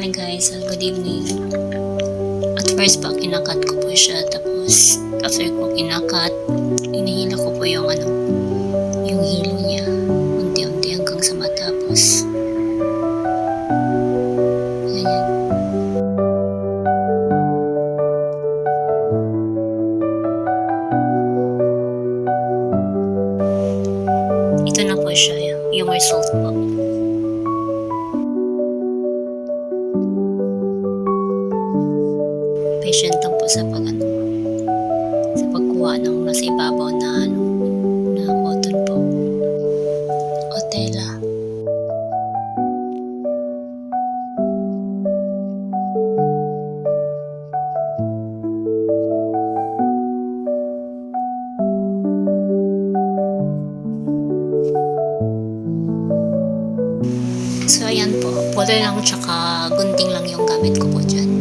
Hi guys, good evening. At first po, kinakat ko po siya. Tapos, after ko kinakat, inihila ko po yung yung hilo niya. Unti-unti hanggang sa matapos. Ganyan. Ito na po siya, yung result po. Patient lang po sa pagkuha ng nasa ibabaw na na cotton po o tela. So ayan po, pulay lang tsaka gunting lang yung gamit ko po dyan.